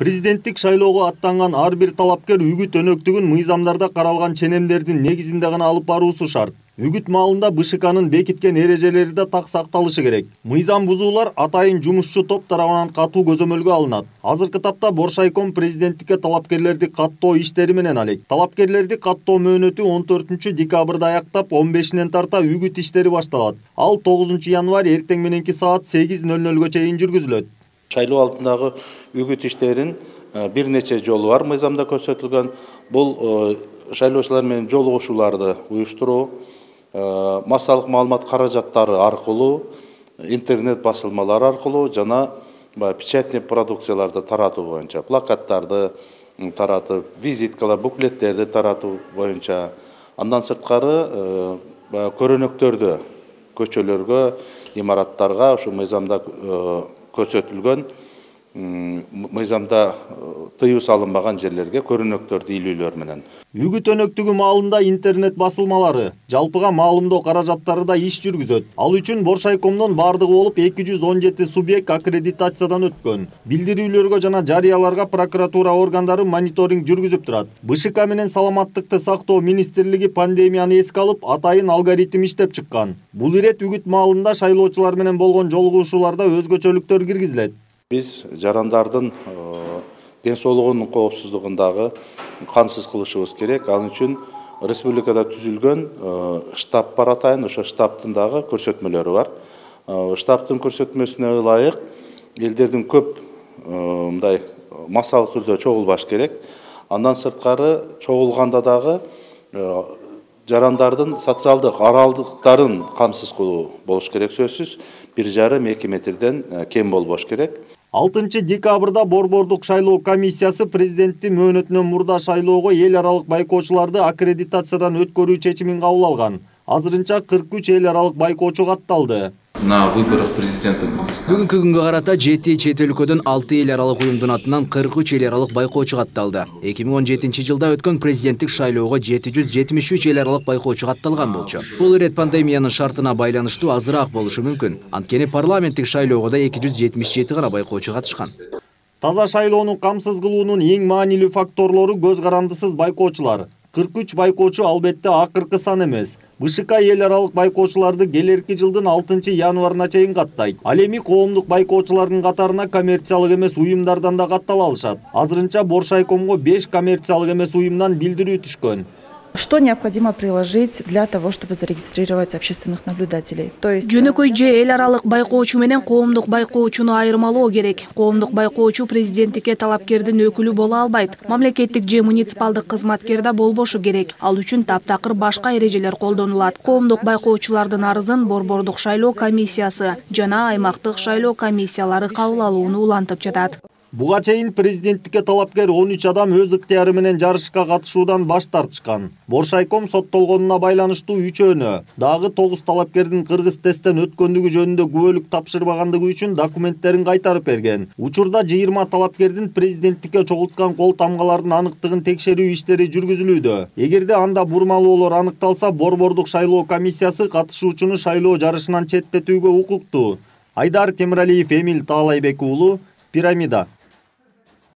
Президенттик шайлоого аттанган ар бир талапкер үгүт өнөктүгүн мыйзамдарда каралган ченемдердин негизинде гана алып баруусу шарт. Үгүт маалында БШКнын бекиткен эрежелери да так сакталышы керек. Мыйзам бузуулар атайын жумушчу топ тарабынан катуу көзөмөлгө алынат. Азыркы тапта Боршайком президенттикке талапкерлерди каттоо иштери менен алек. Талапкерлерди каттоо мөөнөтү 14 декабрда аяктап 15-нен тарта үгүт иштери башталат. Ал 9 январь эртең мененки саат 8:00 чейин жүргүзүлөт. Шайлоо алдындагы үгүт иштерин бир нече жолу бар мыйзамда көрсөтүлгөн. Бул шайлоочулар менен жолугушууларды уюштуруу, массалык маалымат каражаттары аркылуу, интернет басылмалары аркылуу жана печатный продукцияларды таратуу боюнча, плакаттарды таратып, визиткалар, буклеттерди таратуу боюнча, андан сырткары көрөнөктөрдү көчөлөргө, имараттарга ушу мыйзамда көрсөтүлгөн, мыйзамда тыюу салынбаган жерлерге көрөнөктөрдү илүүлөр менен. Үгүт өнөктүгү маалында интернет басылмалары, жалпыга маалымдоо каражаттары да иш жүргүзөт. Ал үчүн Боршайкомдон бардыгы болуп 217 субъект аккредитациядан өткөн. Билдирүүлөргө жана жарыяларга прокуратура органдары мониторинг жүргүзүп турат. БШК менен Саламаттыкты сактоо министрлиги пандемияны эске алып, атайын алгоритм иштеп чыккан. Бул ирет үгүт маалында шайлоочулар менен болгон жолугушууларда өзгөчөлүктөр киргизилет. Биз жарандардын ден соолугунун коопсуздугундагы камсыз кылышыбыз керек. Ал үчүн республикада түзүлгөн штаб бар атайын, ошо штабтын дагы көрсөтмөлөрү бар. Штабтын көрсөтмөсүнө ылайык элдердин көп мындай массалык түрдө чогулбаш керек. Андан сырткары чогулганда дагы жарандардын социалдык аралдыктарын камсыз кылуу болуш керек сөзсүз. 1,5-2 метрден кем болбош керек. 6 декабрда Борбордук шайлоо комиссиясы президенттин мөөнөтүнөн мурда шайлоого эл аралык байкоочуларды аккредитациядан өткөрүү чечимин кабыл алган. Азырынча 43 эл аралык байкоочу катталды. На выборах президента Бүгүнкү күнгө карата 7 чет өлкөдөн 6 эл аралык уюмдун атынан 43 эл аралык байкоочу катталды. 2017 жылда өткөн президенттик шайлоого 773 эл аралык байкоочу катталган болчу. Бул ирет пандемиянын шартына байланыштуу азыраак болушу мүмкүн. Анткени парламенттик шайлоого да 277 гана байкоочу катышкан. Таза шайлоону камсыз кылуунун эң маанилүү факторлору көз карандысыз байкоочулар. 43 байкоочу албетте акыркы сан эмес. БШК эл аралык байкоочуларды келерки жылдын 6 январына чейин каттайт. Ал эми коомдук байкоочулардын катарына коммерциялык эмес уюмдардан да каттала алышат. Азырынча Боршайкомго 5 коммерциялык эмес уюмдан билдирүү түшкөн. Что необходимо приложить для того, чтобы зарегистрировать общественных наблюдателей? То есть жөнөкөй же эл аралык байкоочу менен коомдук байкоочуну айырмалоо керек. Коомдук байкоочу президенттикке талапкердин өкүлү боло албайт. Мамлекеттик же муниципалдык кызматкер да болбошу керек. Ал үчүн таптакыр башка эрежелер колдонулат. Коомдук байкоочулардын арызын Борбордук шайлоо комиссиясы жана аймактык шайлоо комиссиялары кабыл алууну улантып жатат. Буга чейин президенттикке талапкер 13 адам өз ыктыяры менен жарышка катышуудан баш тартышкан. Боршайком соттолгонуна байланыштуу 3-өнө, дагы 9 талапкердин кыргыз тесттен өткөндүгү жөнүндө күбөлүк тапшырбагандыгы үчүн документтерин кайтарып берген. Учурда 20 талапкердин президенттикке чогулткан кол тамгалардын аныктыгын текшерүү иштери жүргүзүлүүдө. Эгерде анда бурмалоолор аныкталса, Борбордук шайлоо комиссиясы катышуучуну шайлоо жарышынан четтетүүгө укуктуу. Айдар Темиралиев, Эмил Таалайбек уулу, Пирамида.